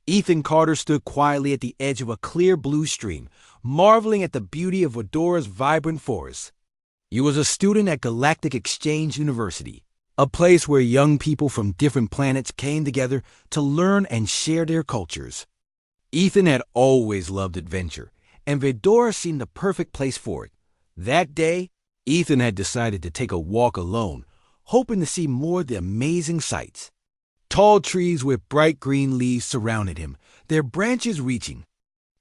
Ethan Carter stood quietly at the edge of a clear blue stream, marveling at the beauty of Edora's vibrant forest. He was a student at Galactic Exchange University, a place where young people from different planets came together to learn and share their cultures. Ethan had always loved adventure, and Vedora seemed the perfect place for it. That day, Ethan had decided to take a walk alone, hoping to see more of the amazing sights. Tall trees with bright green leaves surrounded him, their branches reaching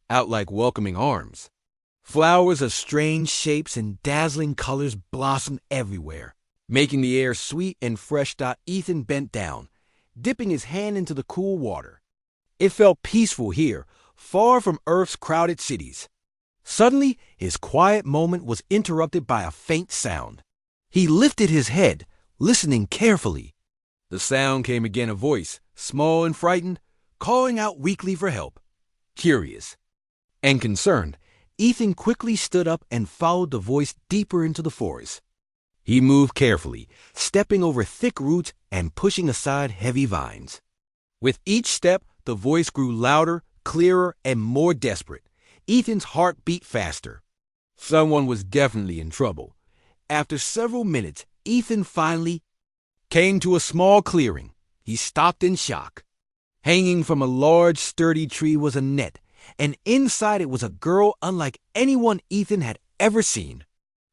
out like welcoming arms. Flowers of strange shapes and dazzling colors blossomed everywhere, making the air sweet and fresh. Ethan bent down, dipping his hand into the cool water. It felt peaceful here, far from Earth's crowded cities. Suddenly, his quiet moment was interrupted by a faint sound. He lifted his head, listening carefully. The sound came again, a voice, small and frightened, calling out weakly for help. Curious and concerned, Ethan quickly stood up and followed the voice deeper into the forest. He moved carefully, stepping over thick roots and pushing aside heavy vines. With each step, the voice grew louder, clearer, and more desperate. Ethan's heart beat faster. Someone was definitely in trouble. After several minutes, Ethan finally came to a small clearing. He stopped in shock. Hanging from a large, sturdy tree was a net, and inside it was a girl unlike anyone Ethan had ever seen.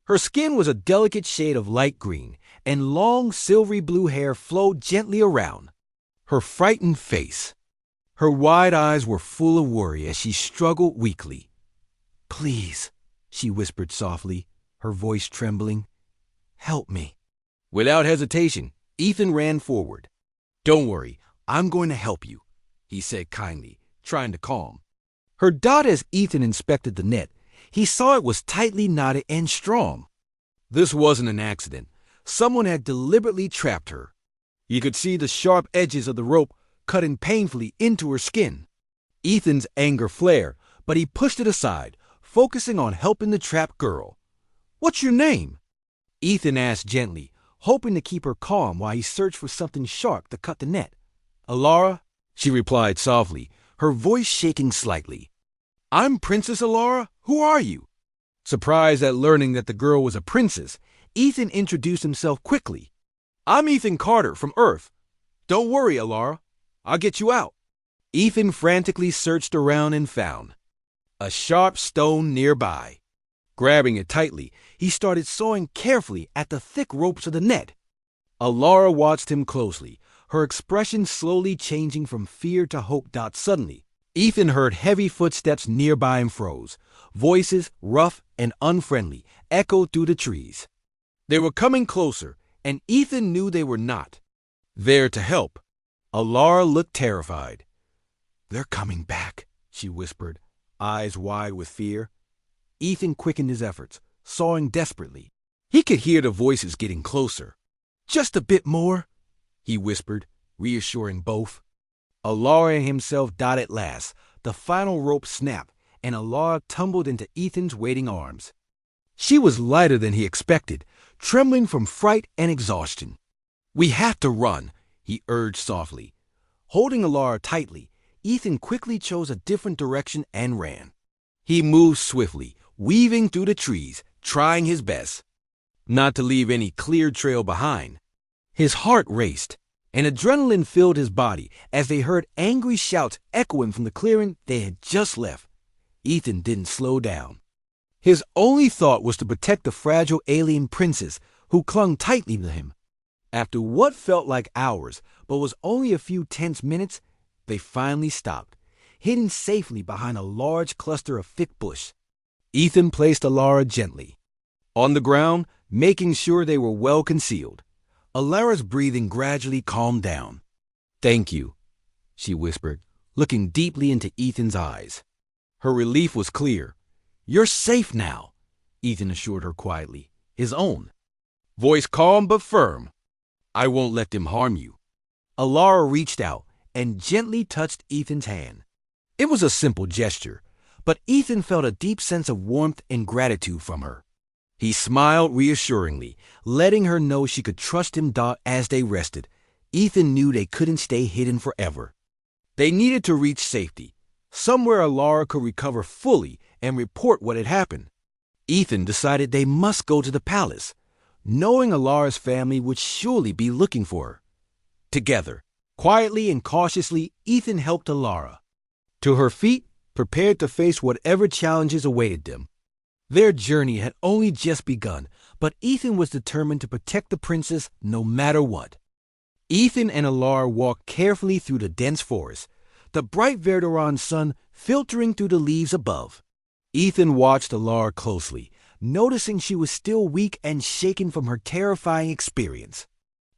Her skin was a delicate shade of light green, and long, silvery blue hair flowed gently around her frightened face. Her wide eyes were full of worry as she struggled weakly. "Please," she whispered softly, her voice trembling. "Help me." Without hesitation, Ethan ran forward. "Don't worry, I'm going to help you," he said kindly, trying to calm her. As Ethan inspected the net, he saw it was tightly knotted and strong. This wasn't an accident. Someone had deliberately trapped her. He could see the sharp edges of the rope cutting painfully into her skin. Ethan's anger flared, but he pushed it aside, focusing on helping the trapped girl. "What's your name?" Ethan asked gently, hoping to keep her calm while he searched for something sharp to cut the net. "Alara," she replied softly, her voice shaking slightly. "I'm Princess Alara. Who are you?" Surprised at learning that the girl was a princess, Ethan introduced himself quickly. "I'm Ethan Carter from Earth. Don't worry, Alara. I'll get you out." Ethan frantically searched around and found a sharp stone nearby. Grabbing it tightly, he started sawing carefully at the thick ropes of the net. Alara watched him closely, her expression slowly changing from fear to hope. Suddenly, Ethan heard heavy footsteps nearby and froze. Voices, rough and unfriendly, echoed through the trees. They were coming closer, and Ethan knew they were not there to help. Alara looked terrified. "They're coming back," she whispered, eyes wide with fear. Ethan quickened his efforts, sawing desperately. He could hear the voices getting closer. "Just a bit more," he whispered, reassuring both. Alara and himself died at last. The final rope snapped, and Alara tumbled into Ethan's waiting arms. She was lighter than he expected, trembling from fright and exhaustion. "We have to run," he urged softly. Holding Alara tightly, Ethan quickly chose a different direction and ran. He moved swiftly, weaving through the trees, trying his best not to leave any clear trail behind. His heart raced, and adrenaline filled his body as they heard angry shouts echoing from the clearing they had just left. Ethan didn't slow down. His only thought was to protect the fragile alien princess who clung tightly to him. After what felt like hours, but was only a few tense minutes, they finally stopped, hidden safely behind a large cluster of thick bush. Ethan placed Alara gently on the ground, making sure they were well concealed. Alara's breathing gradually calmed down. "Thank you," she whispered, looking deeply into Ethan's eyes. Her relief was clear. "You're safe now," Ethan assured her quietly, his own voice calm but firm. "I won't let them harm you." Alara reached out and gently touched Ethan's hand. It was a simple gesture, but Ethan felt a deep sense of warmth and gratitude from her. He smiled reassuringly, letting her know she could trust him. As they rested, Ethan knew they couldn't stay hidden forever. They needed to reach safety, somewhere Alara could recover fully and report what had happened. Ethan decided they must go to the palace, knowing Alara's family would surely be looking for her. Together, quietly and cautiously, Ethan helped Alara to her feet, prepared to face whatever challenges awaited them. Their journey had only just begun, but Ethan was determined to protect the princess no matter what. Ethan and Alara walked carefully through the dense forest, the bright Verderon sun filtering through the leaves above. Ethan watched Alara closely, noticing she was still weak and shaken from her terrifying experience.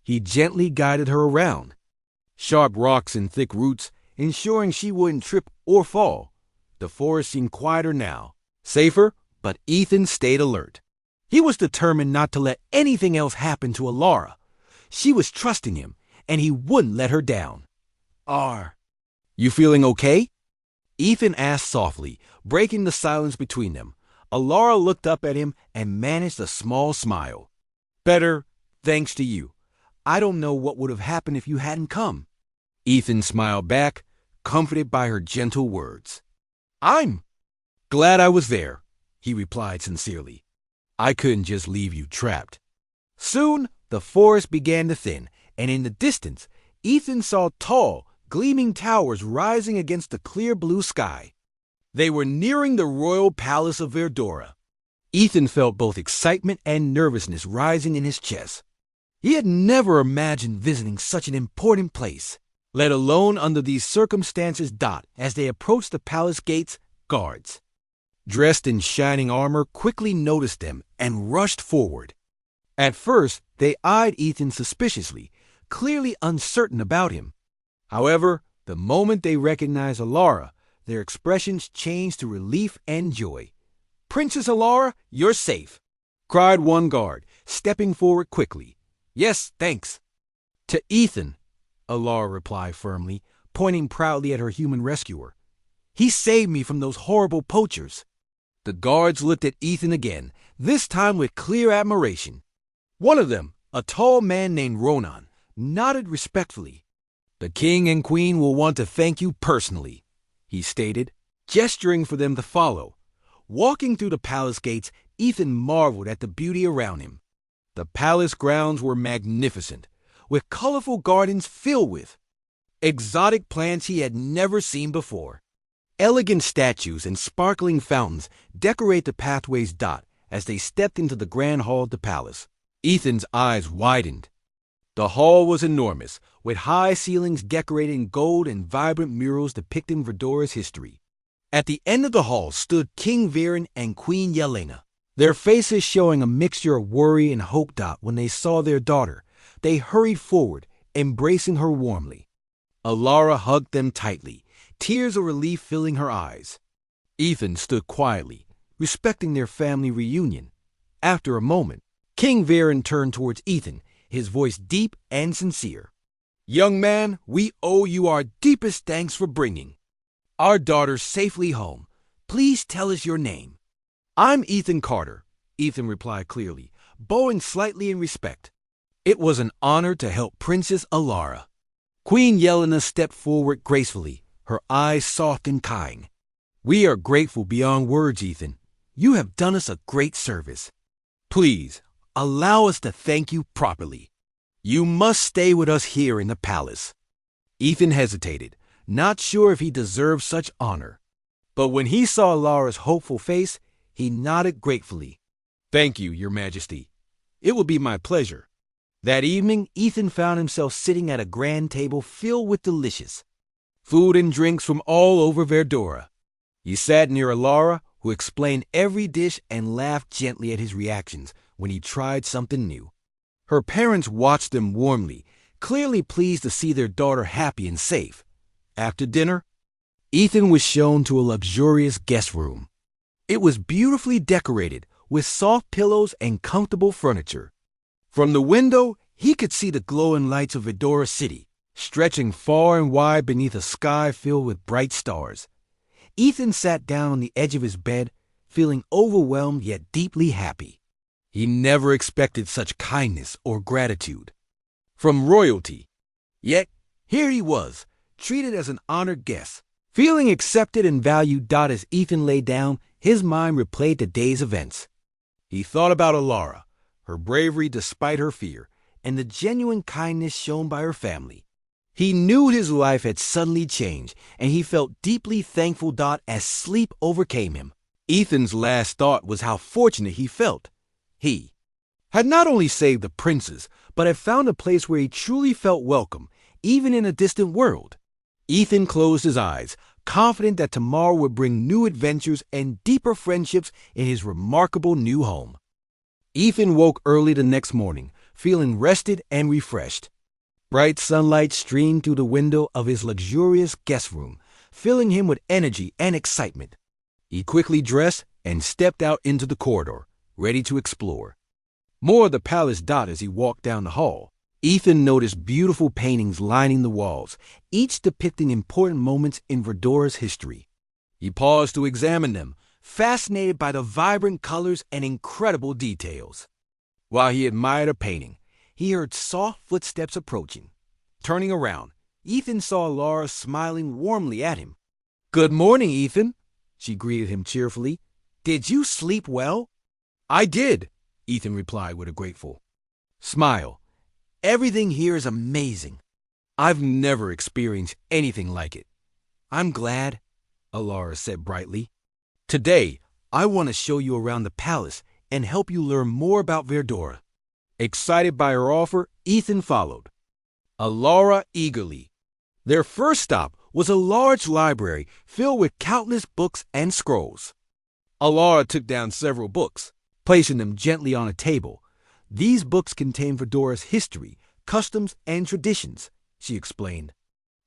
He gently guided her around, sharp rocks and thick roots, ensuring she wouldn't trip or fall. The forest seemed quieter now, safer, but Ethan stayed alert. He was determined not to let anything else happen to Alara. She was trusting him, and he wouldn't let her down. "Are you feeling okay?" Ethan asked softly, breaking the silence between them. Alara looked up at him and managed a small smile. "Better, thanks to you. I don't know what would have happened if you hadn't come." Ethan smiled back, comforted by her gentle words. "I'm glad I was there," he replied sincerely. "I couldn't just leave you trapped." Soon, the forest began to thin, and in the distance, Ethan saw tall, gleaming towers rising against the clear blue sky. They were nearing the royal palace of Verdora. Ethan felt both excitement and nervousness rising in his chest. He had never imagined visiting such an important place, let alone under these circumstances. As they approached the palace gates, guards, dressed in shining armor, quickly noticed them and rushed forward. At first, they eyed Ethan suspiciously, clearly uncertain about him. However, the moment they recognized Alara, their expressions changed to relief and joy. "Princess Alara, you're safe," cried one guard, stepping forward quickly. "Yes, thanks." To Ethan, Alara replied firmly, pointing proudly at her human rescuer. "He saved me from those horrible poachers." The guards looked at Ethan again, this time with clear admiration. One of them, a tall man named Ronan, nodded respectfully. "The king and queen will want to thank you personally," he stated, gesturing for them to follow. Walking through the palace gates, Ethan marveled at the beauty around him. The palace grounds were magnificent, with colorful gardens filled with exotic plants he had never seen before. Elegant statues and sparkling fountains decorate the pathways. As they stepped into the grand hall of the palace, Ethan's eyes widened. The hall was enormous, with high ceilings decorated in gold and vibrant murals depicting Verdora's history. At the end of the hall stood King Viren and Queen Yelena, their faces showing a mixture of worry and hope. When they saw their daughter, they hurried forward, embracing her warmly. Alara hugged them tightly, tears of relief filling her eyes. Ethan stood quietly, respecting their family reunion. After a moment, King Viren turned towards Ethan, his voice deep and sincere. "Young man, we owe you our deepest thanks for bringing our daughter safely home. Please tell us your name." "I'm Ethan Carter," Ethan replied clearly, bowing slightly in respect. "It was an honor to help Princess Alara." Queen Yelena stepped forward gracefully, her eyes soft and kind. "We are grateful beyond words, Ethan. You have done us a great service. Please, allow us to thank you properly. You must stay with us here in the palace." Ethan hesitated, not sure if he deserved such honor. But when he saw Alara's hopeful face, he nodded gratefully. "Thank you, Your Majesty. It will be my pleasure." That evening, Ethan found himself sitting at a grand table filled with delicious food and drinks from all over Verdora. He sat near Alara, who explained every dish and laughed gently at his reactions when he tried something new. Her parents watched them warmly, clearly pleased to see their daughter happy and safe. After dinner, Ethan was shown to a luxurious guest room. It was beautifully decorated with soft pillows and comfortable furniture. From the window, he could see the glowing lights of Verdora City, stretching far and wide beneath a sky filled with bright stars. Ethan sat down on the edge of his bed, feeling overwhelmed yet deeply happy. He never expected such kindness or gratitude from royalty. Yet here he was, treated as an honored guest. Feeling accepted and valued, as Ethan lay down, his mind replayed the day's events. He thought about Alara, her bravery despite her fear, and the genuine kindness shown by her family. He knew his life had suddenly changed, and he felt deeply thankful, as sleep overcame him. Ethan's last thought was how fortunate he felt. He had not only saved the princess, but had found a place where he truly felt welcome, even in a distant world. Ethan closed his eyes, confident that tomorrow would bring new adventures and deeper friendships in his remarkable new home. Ethan woke early the next morning, feeling rested and refreshed. Bright sunlight streamed through the window of his luxurious guest room, filling him with energy and excitement. He quickly dressed and stepped out into the corridor, ready to explore. More of the palace, as he walked down the hall. Ethan noticed beautiful paintings lining the walls, each depicting important moments in Verdora's history. He paused to examine them, fascinated by the vibrant colors and incredible details. While he admired a painting, he heard soft footsteps approaching. Turning around, Ethan saw Laura smiling warmly at him. "Good morning, Ethan," she greeted him cheerfully. "Did you sleep well?" "I did," Ethan replied with a grateful smile. "Everything here is amazing. I've never experienced anything like it." "I'm glad," Alara said brightly. "Today, I want to show you around the palace and help you learn more about Verdora." Excited by her offer, Ethan followed Alara eagerly. Their first stop was a large library filled with countless books and scrolls. Alara took down several books, placing them gently on a table. "These books contain Verdora's history, customs, and traditions," she explained.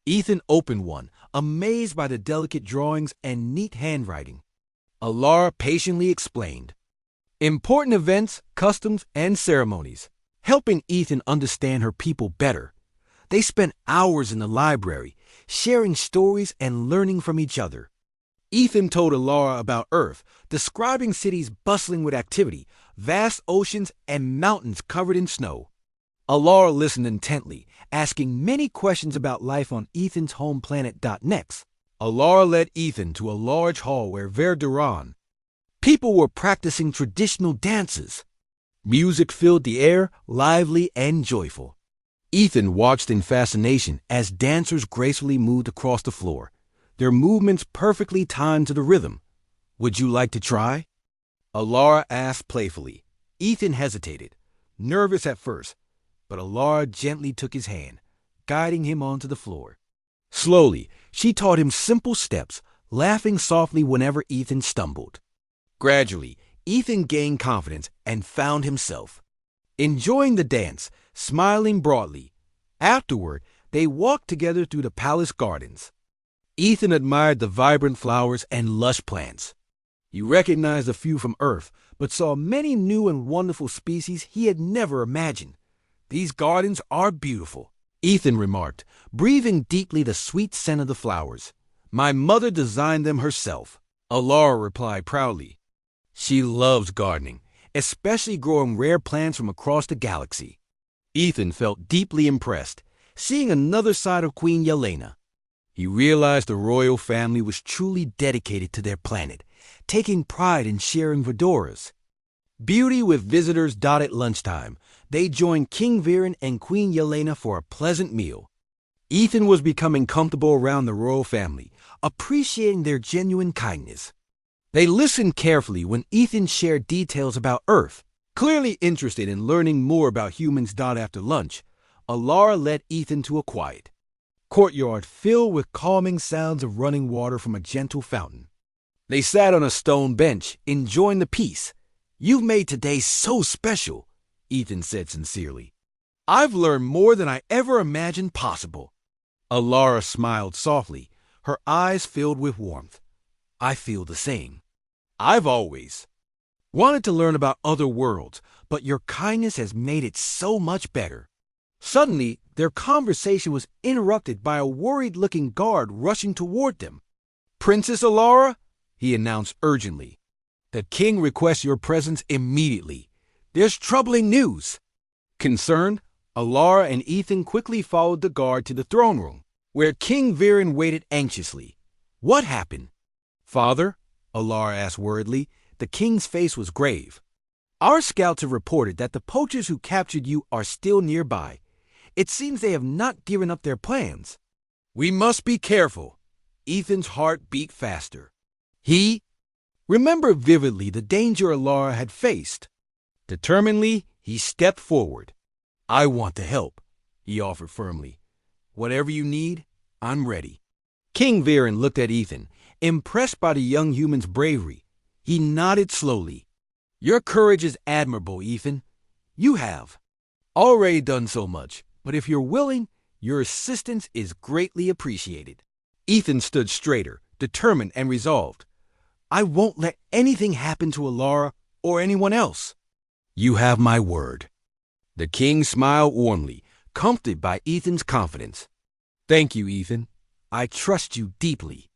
Ethan opened one, amazed by the delicate drawings and neat handwriting. Alara patiently explained important events, customs, and ceremonies, helping Ethan understand her people better. They spent hours in the library, sharing stories and learning from each other. Ethan told Alara about Earth, describing cities bustling with activity, vast oceans, and mountains covered in snow. Alara listened intently, asking many questions about life on Ethan's home planet. Next, Alara led Ethan to a large hall where Verdoran people were practicing traditional dances. Music filled the air, lively and joyful. Ethan watched in fascination as dancers gracefully moved across the floor, their movements perfectly timed to the rhythm. "Would you like to try?" Alara asked playfully. Ethan hesitated, nervous at first, but Alara gently took his hand, guiding him onto the floor. Slowly, she taught him simple steps, laughing softly whenever Ethan stumbled. Gradually, Ethan gained confidence and found himself enjoying the dance, smiling broadly. Afterward, they walked together through the palace gardens. Ethan admired the vibrant flowers and lush plants. He recognized a few from Earth, but saw many new and wonderful species he had never imagined. "These gardens are beautiful," Ethan remarked, breathing deeply the sweet scent of the flowers. "My mother designed them herself," Alara replied proudly. She loves gardening, especially growing rare plants from across the galaxy. Ethan felt deeply impressed, seeing another side of Queen Yelena. He realized the royal family was truly dedicated to their planet, taking pride in sharing Verdora's beauty with visitors. At lunchtime, they joined King Viren and Queen Yelena for a pleasant meal. Ethan was becoming comfortable around the royal family, appreciating their genuine kindness. They listened carefully when Ethan shared details about Earth. Clearly interested in learning more about humans. After lunch, Alara led Ethan to a quiet courtyard filled with calming sounds of running water from a gentle fountain. They sat on a stone bench, enjoying the peace. "You've made today so special," Ethan said sincerely. "I've learned more than I ever imagined possible." Alara smiled softly, her eyes filled with warmth. "I feel the same. I've always wanted to learn about other worlds, but your kindness has made it so much better." Suddenly, their conversation was interrupted by a worried-looking guard rushing toward them. "Princess Alara," he announced urgently, "the king requests your presence immediately. There's troubling news." Concerned, Alara and Ethan quickly followed the guard to the throne room. where King Viren waited anxiously. What happened? Father, Alara asked worriedly. The king's face was grave. Our scouts have reported that the poachers who captured you are still nearby. It seems they have not given up their plans. We must be careful. Ethan's heart beat faster. He remembered vividly the danger Alara had faced. Determinedly, he stepped forward. I want to help, he offered firmly. Whatever you need, I'm ready. King Viren looked at Ethan, impressed by the young human's bravery. He nodded slowly. Your courage is admirable, Ethan. You have already done so much, but if you're willing, your assistance is greatly appreciated. Ethan stood straighter, determined and resolved. I won't let anything happen to Alara or anyone else. You have my word. The king smiled warmly, comforted by Ethan's confidence. Thank you, Ethan. I trust you deeply.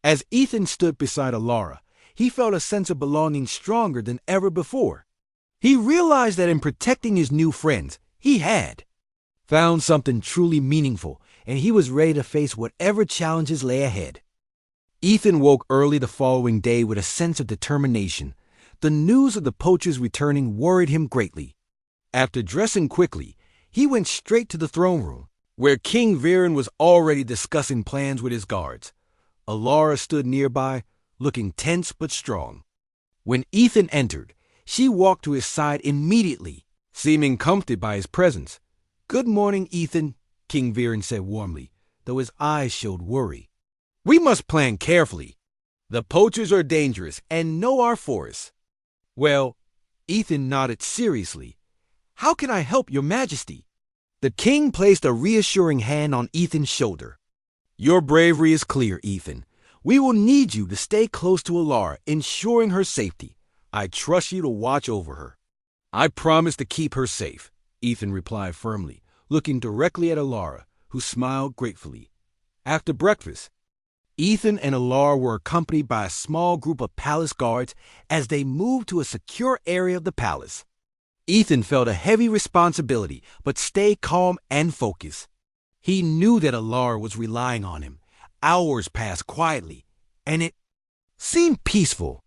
As Ethan stood beside Alara, he felt a sense of belonging stronger than ever before. He realized that in protecting his new friends, he had found something truly meaningful, and he was ready to face whatever challenges lay ahead. Ethan woke early the following day with a sense of determination. The news of the poachers returning worried him greatly. After dressing quickly, he went straight to the throne room, where King Viren was already discussing plans with his guards. Alara stood nearby, looking tense but strong. When Ethan entered, she walked to his side immediately, seeming comforted by his presence. Good morning, Ethan, King Viren said warmly, though his eyes showed worry. We must plan carefully. The poachers are dangerous and know our forest. Well, Ethan nodded seriously. How can I help your majesty? The king placed a reassuring hand on Ethan's shoulder. Your bravery is clear, Ethan. We will need you to stay close to Alara, ensuring her safety. I trust you to watch over her. I promise to keep her safe, Ethan replied firmly, looking directly at Alara, who smiled gratefully. After breakfast, Ethan and Alara were accompanied by a small group of palace guards as they moved to a secure area of the palace. Ethan felt a heavy responsibility, but stayed calm and focused. He knew that Alara was relying on him. Hours passed quietly, and it seemed peaceful.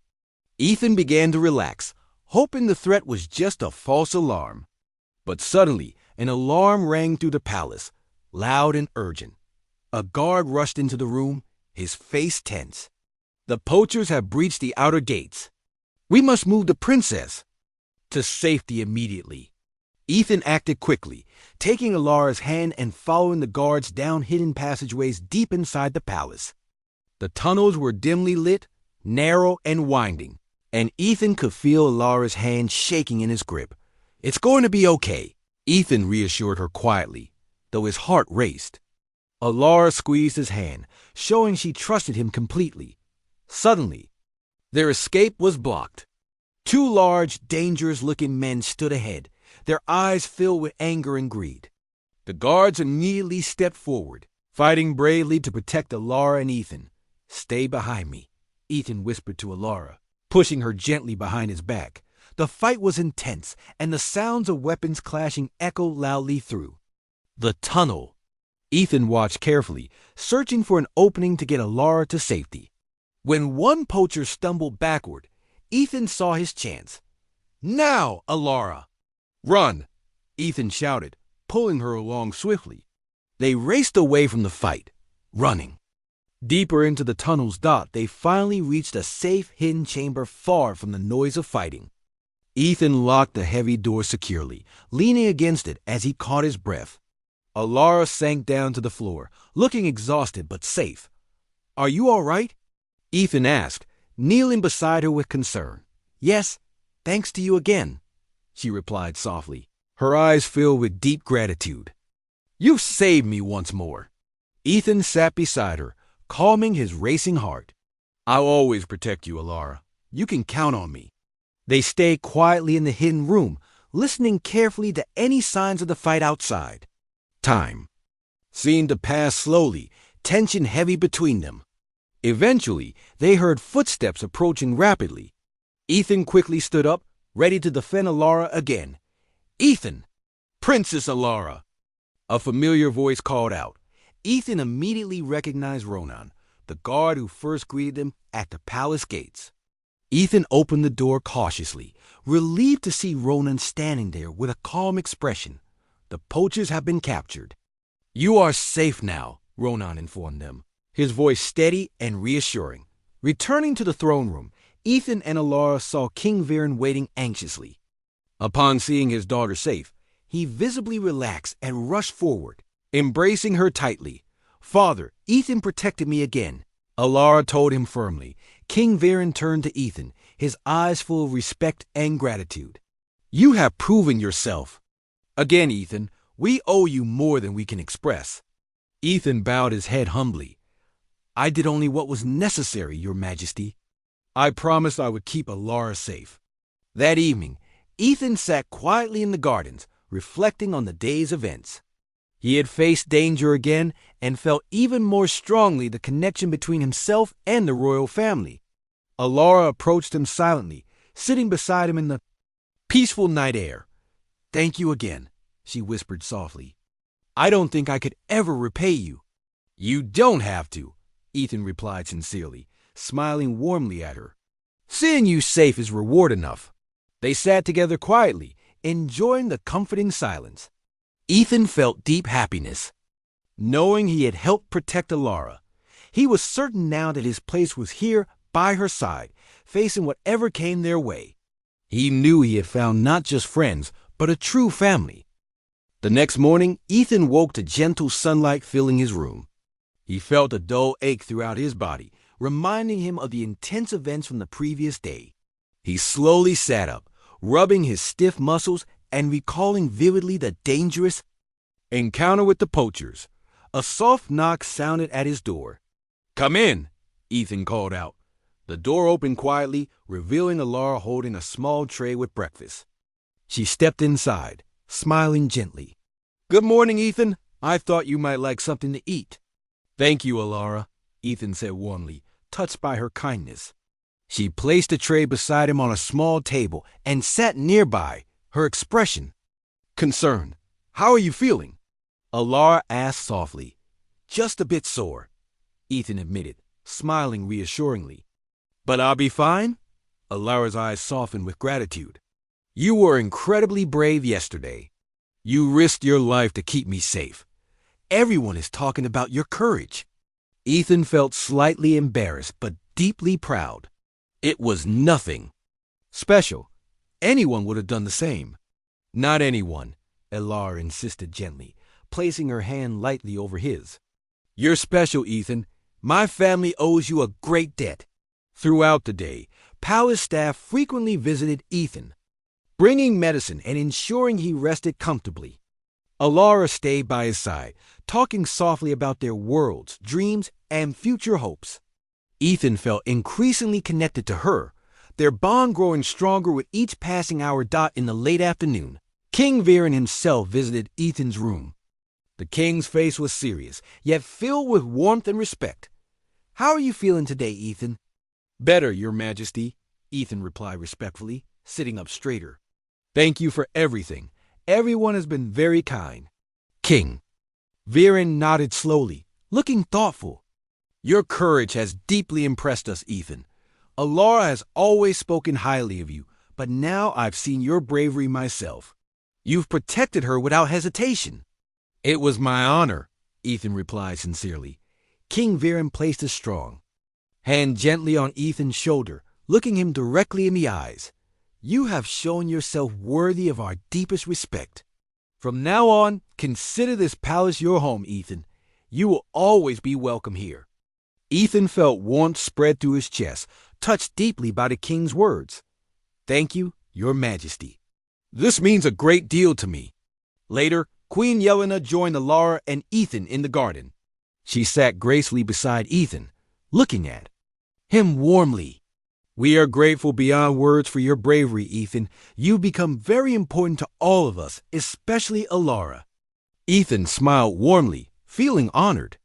Ethan began to relax, hoping the threat was just a false alarm. But suddenly, an alarm rang through the palace, loud and urgent. A guard rushed into the room, his face tense. The poachers have breached the outer gates. We must move the princess to safety immediately. Ethan acted quickly, taking Alara's hand and following the guards down hidden passageways deep inside the palace. The tunnels were dimly lit, narrow and winding, and Ethan could feel Alara's hand shaking in his grip. It's going to be okay, Ethan reassured her quietly, though his heart raced. Alara squeezed his hand, showing she trusted him completely. Suddenly, their escape was blocked. Two large, dangerous-looking men stood ahead, their eyes filled with anger and greed. The guards immediately stepped forward, fighting bravely to protect Alara and Ethan. Stay behind me, Ethan whispered to Alara, pushing her gently behind his back. The fight was intense, and the sounds of weapons clashing echoed loudly through the tunnel. Ethan watched carefully, searching for an opening to get Alara to safety. When one poacher stumbled backward, Ethan saw his chance. Now, Alara! Run! Ethan shouted, pulling her along swiftly. They raced away from the fight, running. Deeper into the tunnel's dot, they finally reached a safe, hidden chamber far from the noise of fighting. Ethan locked the heavy door securely, leaning against it as he caught his breath. Alara sank down to the floor, looking exhausted but safe. Are you all right? Ethan asked, kneeling beside her with concern. Yes, thanks to you again, she replied softly, her eyes filled with deep gratitude. You've saved me once more. Ethan sat beside her, calming his racing heart. I'll always protect you, Alara. You can count on me. They stayed quietly in the hidden room, listening carefully to any signs of the fight outside. Time seemed to pass slowly, tension heavy between them. Eventually, they heard footsteps approaching rapidly. Ethan quickly stood up, ready to defend Alara again. Ethan! Princess Alara! A familiar voice called out. Ethan immediately recognized Ronan, the guard who first greeted him at the palace gates. Ethan opened the door cautiously, relieved to see Ronan standing there with a calm expression. The poachers have been captured. "You are safe now," Ronan informed them, his voice steady and reassuring. Returning to the throne room, Ethan and Alara saw King Viren waiting anxiously. Upon seeing his daughter safe, he visibly relaxed and rushed forward, embracing her tightly. "Father, Ethan protected me again," Alara told him firmly. King Viren turned to Ethan, his eyes full of respect and gratitude. "You have proven yourself." "Again, Ethan, we owe you more than we can express." Ethan bowed his head humbly. "I did only what was necessary, Your Majesty. I promised I would keep Alara safe." That evening, Ethan sat quietly in the gardens, reflecting on the day's events. He had faced danger again and felt even more strongly the connection between himself and the royal family. Alara approached him silently, sitting beside him in the peaceful night air. "Thank you again," she whispered softly. "I don't think I could ever repay you." "You don't have to," Ethan replied sincerely, smiling warmly at her. "Seeing you safe is reward enough." They sat together quietly, enjoying the comforting silence. Ethan felt deep happiness, knowing he had helped protect Alara. He was certain now that his place was here by her side, facing whatever came their way. He knew he had found not just friends, but a true family. The next morning, Ethan woke to gentle sunlight filling his room. He felt a dull ache throughout his body, reminding him of the intense events from the previous day. He slowly sat up, rubbing his stiff muscles and recalling vividly the dangerous encounter with the poachers. A soft knock sounded at his door. "Come in," Ethan called out. The door opened quietly, revealing Alara holding a small tray with breakfast. She stepped inside, smiling gently. "Good morning, Ethan. I thought you might like something to eat." "Thank you, Alara," Ethan said warmly, touched by her kindness. She placed the tray beside him on a small table and sat nearby, her expression concerned. "How are you feeling?" Alara asked softly. "Just a bit sore," Ethan admitted, smiling reassuringly. "But I'll be fine." Alara's eyes softened with gratitude. "You were incredibly brave yesterday. You risked your life to keep me safe. Everyone is talking about your courage." Ethan felt slightly embarrassed, but deeply proud. It was nothing special. Anyone would have done the same. "Not anyone," Alara insisted gently, placing her hand lightly over his. "You're special, Ethan. My family owes you a great debt." Throughout the day, palace staff frequently visited Ethan, bringing medicine and ensuring he rested comfortably. Alara stayed by his side, talking softly about their worlds, dreams, and future hopes. Ethan felt increasingly connected to her, their bond growing stronger with each passing hour. In the late afternoon, King Viren himself visited Ethan's room. The king's face was serious, yet filled with warmth and respect. "How are you feeling today, Ethan?" "Better, Your Majesty," Ethan replied respectfully, sitting up straighter. "Thank you for everything. Everyone has been very kind." King Viren nodded slowly, looking thoughtful. "Your courage has deeply impressed us, Ethan. Alara has always spoken highly of you, but now I've seen your bravery myself. You've protected her without hesitation." "It was my honor," Ethan replied sincerely. King Viren placed a strong hand gently on Ethan's shoulder, looking him directly in the eyes. "You have shown yourself worthy of our deepest respect. From now on, consider this palace your home, Ethan. You will always be welcome here." Ethan felt warmth spread through his chest, touched deeply by the king's words. "Thank you, Your Majesty. This means a great deal to me." Later, Queen Yelena joined Alara and Ethan in the garden. She sat gracefully beside Ethan, looking at him warmly. "We are grateful beyond words for your bravery, Ethan. You've become very important to all of us, especially Alara." Ethan smiled warmly, feeling honored.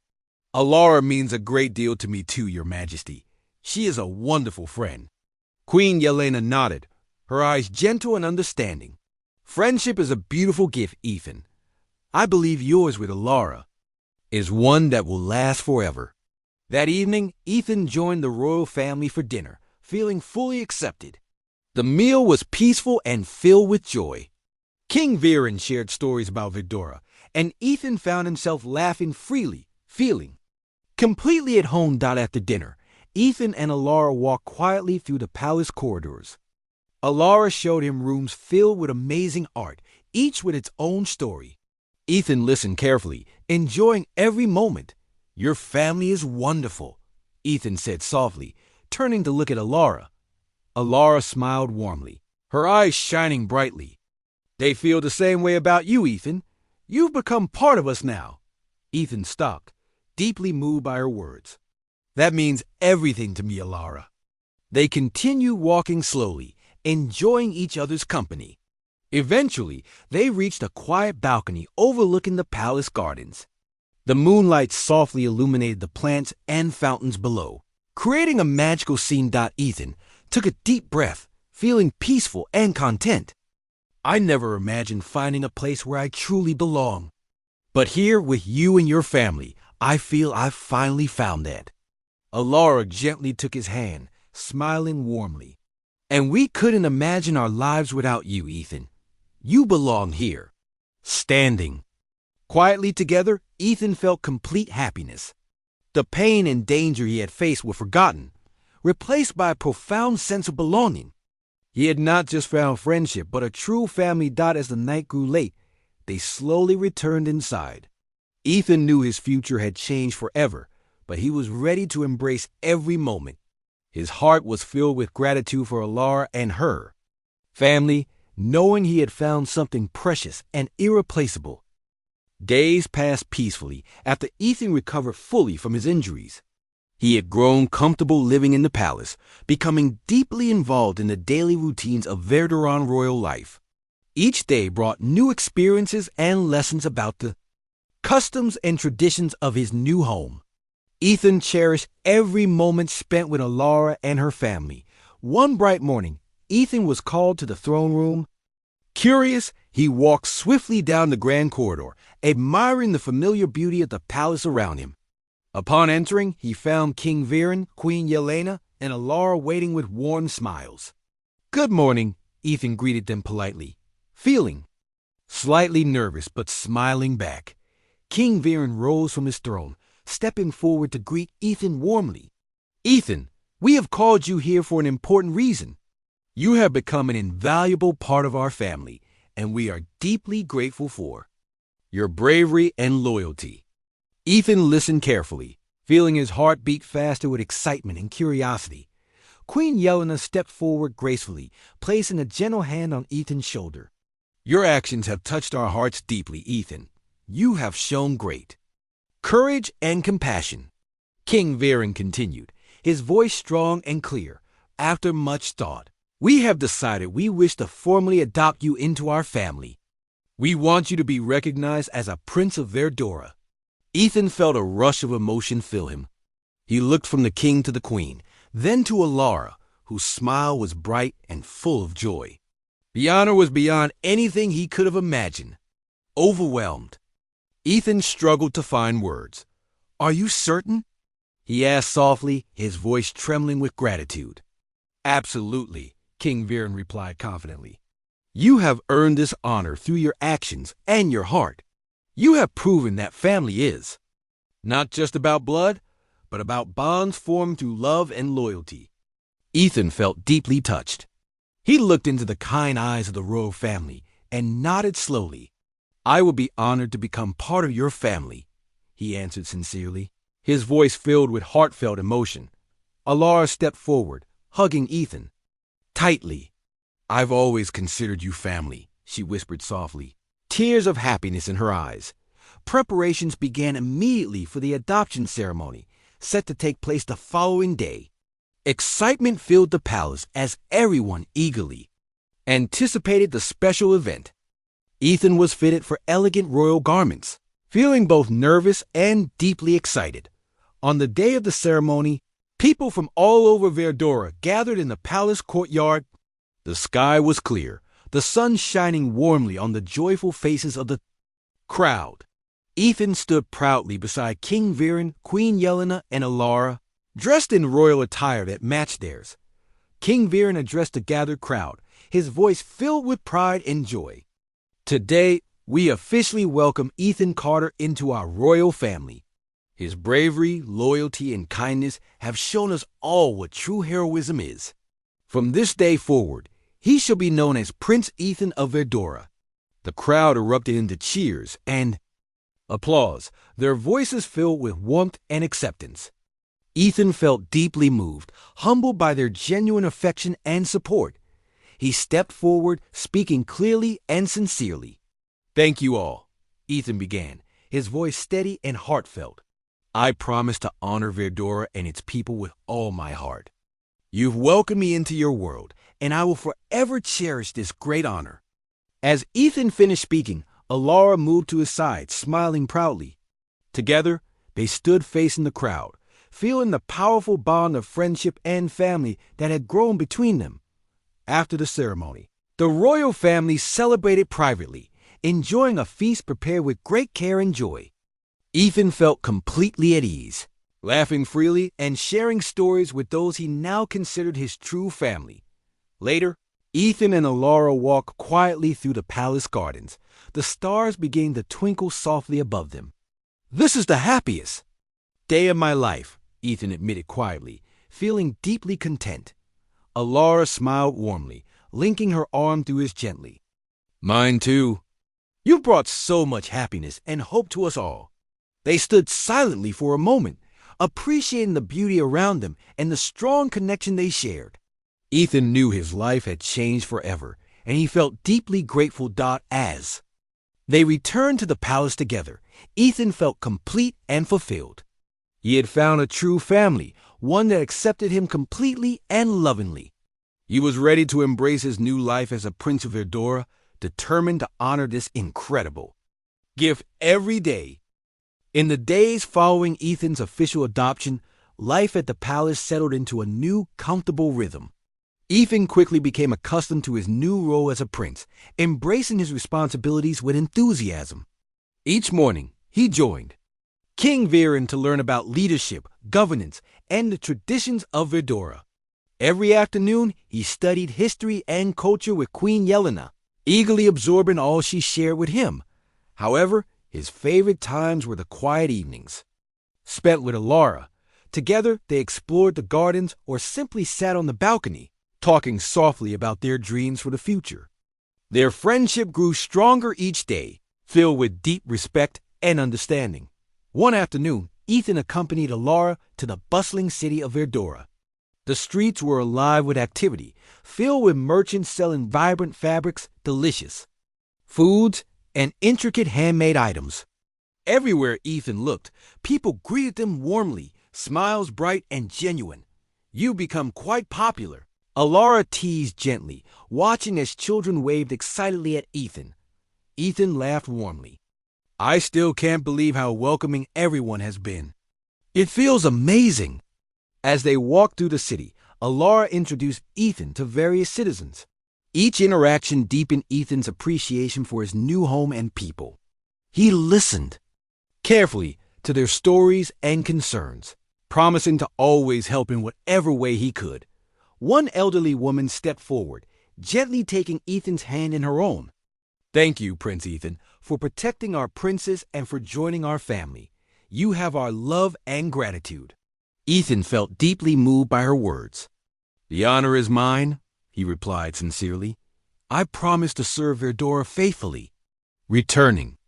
"Alara means a great deal to me too, Your Majesty. She is a wonderful friend." Queen Yelena nodded, her eyes gentle and understanding. "Friendship is a beautiful gift, Ethan. I believe yours with Alara." is one that will last forever. That evening, Ethan joined the royal family for dinner, feeling fully accepted. The meal was peaceful and filled with joy. King Viren shared stories about Vidora, and Ethan found himself laughing freely, feeling completely at home. After dinner, Ethan and Alara walked quietly through the palace corridors. Alara showed him rooms filled with amazing art, each with its own story. Ethan listened carefully, enjoying every moment. "Your family is wonderful," Ethan said softly, turning to look at Alara. Alara smiled warmly, her eyes shining brightly. "They feel the same way about you, Ethan. You've become part of us now." Ethan stopped, deeply moved by her words. "That means everything to me, Alara." They continued walking slowly, enjoying each other's company. Eventually, they reached a quiet balcony overlooking the palace gardens. The moonlight softly illuminated the plants and fountains below, creating a magical scene. Ethan took a deep breath, feeling peaceful and content. "I never imagined finding a place where I truly belong. But here, with you and your family, I feel I've finally found that." Alara gently took his hand, smiling warmly. "And we couldn't imagine our lives without you, Ethan. You belong here." Standing quietly together, Ethan felt complete happiness. The pain and danger he had faced were forgotten, replaced by a profound sense of belonging. He had not just found friendship, but a true family. As the night grew late, they slowly returned inside. Ethan knew his future had changed forever, but he was ready to embrace every moment. His heart was filled with gratitude for Alara and her family, knowing he had found something precious and irreplaceable. Days passed peacefully after Ethan recovered fully from his injuries. He had grown comfortable living in the palace, becoming deeply involved in the daily routines of Verduran royal life. Each day brought new experiences and lessons about the customs and traditions of his new home. Ethan cherished every moment spent with Alara and her family. One bright morning, Ethan was called to the throne room. Curious, he walked swiftly down the grand corridor, admiring the familiar beauty of the palace around him. Upon entering, he found King Viren, Queen Yelena, and Alara waiting with warm smiles. "Good morning," Ethan greeted them politely, feeling slightly nervous but smiling back. King Viren rose from his throne, stepping forward to greet Ethan warmly. "Ethan, we have called you here for an important reason. You have become an invaluable part of our family, and we are deeply grateful for your bravery and loyalty." Ethan listened carefully, feeling his heart beat faster with excitement and curiosity. Queen Yelena stepped forward gracefully, placing a gentle hand on Ethan's shoulder. "Your actions have touched our hearts deeply, Ethan. You have shown great courage and compassion." King Viren continued, his voice strong and clear. "After much thought, we have decided we wish to formally adopt you into our family. We want you to be recognized as a Prince of Verdora." Ethan felt a rush of emotion fill him. He looked from the king to the queen, then to Alara, whose smile was bright and full of joy. The honor was beyond anything he could have imagined. Overwhelmed, Ethan struggled to find words. "Are you certain?" he asked softly, his voice trembling with gratitude. "Absolutely," King Viren replied confidently. "You have earned this honor through your actions and your heart. You have proven that family is not just about blood, but about bonds formed through love and loyalty." Ethan felt deeply touched. He looked into the kind eyes of the royal family and nodded slowly. "I would be honored to become part of your family," he answered sincerely, his voice filled with heartfelt emotion. Alara stepped forward, hugging Ethan tightly. "I've always considered you family," she whispered softly, tears of happiness in her eyes. Preparations began immediately for the adoption ceremony, set to take place the following day. Excitement filled the palace as everyone eagerly anticipated the special event. Ethan was fitted for elegant royal garments, feeling both nervous and deeply excited. On the day of the ceremony, people from all over Verdora gathered in the palace courtyard. The sky was clear, the sun shining warmly on the joyful faces of the crowd. Ethan stood proudly beside King Viren, Queen Yelena, and Alara, dressed in royal attire that matched theirs. King Viren addressed the gathered crowd, his voice filled with pride and joy. Today, we officially welcome Ethan Carter into our royal family. His bravery, loyalty, and kindness have shown us all what true heroism is. From this day forward, he shall be known as Prince Ethan of Verdora. The crowd erupted into cheers and applause, their voices filled with warmth and acceptance. Ethan felt deeply moved, humbled by their genuine affection and support. He stepped forward, speaking clearly and sincerely. "Thank you all," Ethan began, his voice steady and heartfelt. "I promise to honor Verdora and its people with all my heart. You've welcomed me into your world, and I will forever cherish this great honor." As Ethan finished speaking, Alara moved to his side, smiling proudly. Together, they stood facing the crowd, feeling the powerful bond of friendship and family that had grown between them. After the ceremony, the royal family celebrated privately, enjoying a feast prepared with great care and joy. Ethan felt completely at ease, laughing freely and sharing stories with those he now considered his true family. Later, Ethan and Alara walked quietly through the palace gardens, the stars beginning to twinkle softly above them. "This is the happiest day of my life," Ethan admitted quietly, feeling deeply content. Alara smiled warmly, linking her arm through his gently. "Mine too. You brought so much happiness and hope to us all." They stood silently for a moment, appreciating the beauty around them and the strong connection they shared. Ethan knew his life had changed forever, and he felt deeply grateful. As they returned to the palace together, Ethan felt complete and fulfilled. He had found a true family, one that accepted him completely and lovingly. He was ready to embrace his new life as a Prince of Verdora, determined to honor this incredible gift every day. In the days following Ethan's official adoption, life at the palace settled into a new, comfortable rhythm. Ethan quickly became accustomed to his new role as a prince, embracing his responsibilities with enthusiasm. Each morning, he joined King Viren to learn about leadership, governance, and the traditions of Verdora. Every afternoon, he studied history and culture with Queen Yelena, eagerly absorbing all she shared with him. However, his favorite times were the quiet evenings spent with Alara. Together, they explored the gardens or simply sat on the balcony, talking softly about their dreams for the future. Their friendship grew stronger each day, filled with deep respect and understanding. One afternoon, Ethan accompanied Alara to the bustling city of Verdora. The streets were alive with activity, filled with merchants selling vibrant fabrics, delicious foods, and intricate handmade items. Everywhere Ethan looked, people greeted them warmly, smiles bright and genuine. "You become quite popular," Alara teased gently, watching as children waved excitedly at Ethan. Ethan laughed warmly. "I still can't believe how welcoming everyone has been. It feels amazing." As they walked through the city, Alara introduced Ethan to various citizens. Each interaction deepened Ethan's appreciation for his new home and people. He listened carefully to their stories and concerns, promising to always help in whatever way he could. One elderly woman stepped forward, gently taking Ethan's hand in her own. "Thank you, Prince Ethan, for protecting our princess and for joining our family. You have our love and gratitude." Ethan felt deeply moved by her words. "The honor is mine," he replied sincerely. "I promise to serve Verdora faithfully." Returning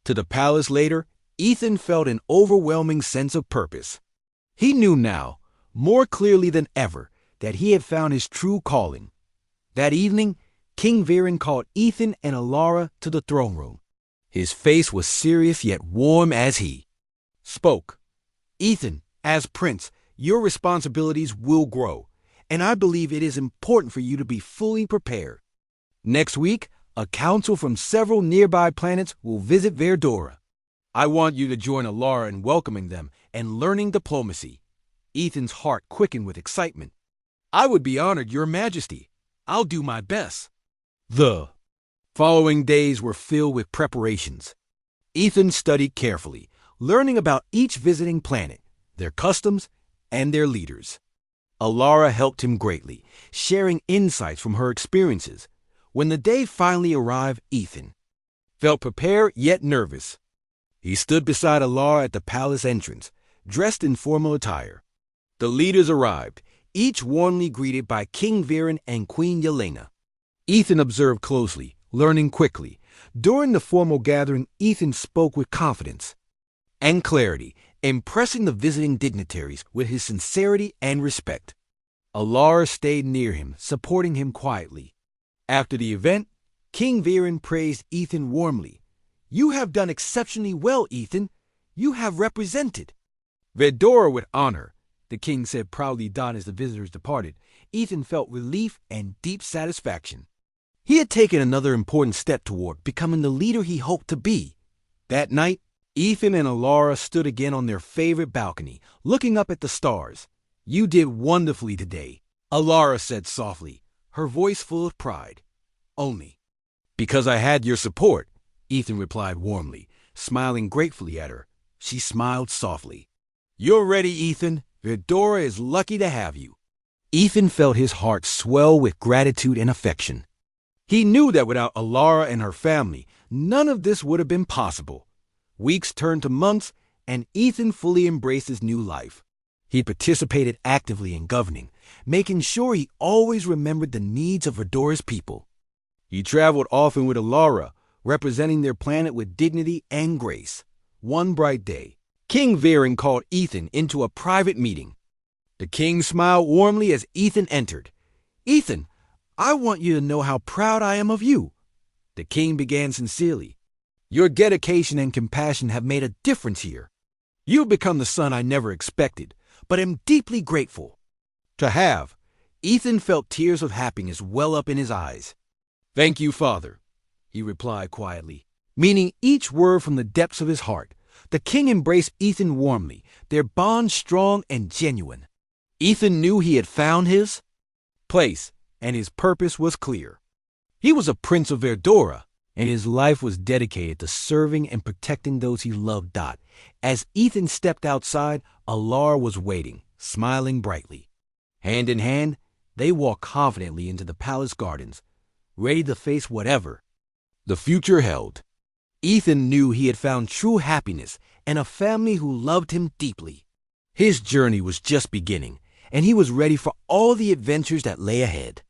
to the palace later, Ethan felt an overwhelming sense of purpose. He knew now, more clearly than ever, that he had found his true calling. That evening, King Viren called Ethan and Alara to the throne room. His face was serious yet warm as he spoke. "Ethan, as prince, your responsibilities will grow, and I believe it is important for you to be fully prepared. Next week, a council from several nearby planets will visit Verdora. I want you to join Alara in welcoming them and learning diplomacy." Ethan's heart quickened with excitement. "I would be honored, Your Majesty. I'll do my best." The following days were filled with preparations. Ethan studied carefully, learning about each visiting planet, their customs, and their leaders. Alara helped him greatly, sharing insights from her experiences. When the day finally arrived, Ethan felt prepared yet nervous. He stood beside Alara at the palace entrance, dressed in formal attire. The leaders arrived, each warmly greeted by King Viren and Queen Yelena. Ethan observed closely, learning quickly. During the formal gathering, Ethan spoke with confidence and clarity, impressing the visiting dignitaries with his sincerity and respect. Alara stayed near him, supporting him quietly. After the event, King Viren praised Ethan warmly. "You have done exceptionally well, Ethan. You have represented Verdora with honor," the king said proudly as the visitors departed. Ethan felt relief and deep satisfaction. He had taken another important step toward becoming the leader he hoped to be. That night, Ethan and Alara stood again on their favorite balcony, looking up at the stars. "You did wonderfully today," Alara said softly, her voice full of pride. "Only because I had your support," Ethan replied warmly, smiling gratefully at her. She smiled softly. "You're ready, Ethan. Verdora is lucky to have you." Ethan felt his heart swell with gratitude and affection. He knew that without Alara and her family, none of this would have been possible. Weeks turned to months, and Ethan fully embraced his new life. He participated actively in governing, making sure he always remembered the needs of Verdora's people. He traveled often with Alara, representing their planet with dignity and grace. One bright day, King Viren called Ethan into a private meeting. The king smiled warmly as Ethan entered. "Ethan, I want you to know how proud I am of you." The king began sincerely. "Your dedication and compassion have made a difference here. You've become the son I never expected, but am deeply grateful to have." Ethan felt tears of happiness well up in his eyes. "Thank you, Father," he replied quietly, meaning each word from the depths of his heart. The king embraced Ethan warmly, their bond strong and genuine. Ethan knew he had found his place, and his purpose was clear. He was a prince of Verdora, and his life was dedicated to serving and protecting those he loved. As Ethan stepped outside, Alara was waiting, smiling brightly. Hand in hand, they walked confidently into the palace gardens, ready to face whatever the future held. Ethan knew he had found true happiness and a family who loved him deeply. His journey was just beginning, and he was ready for all the adventures that lay ahead.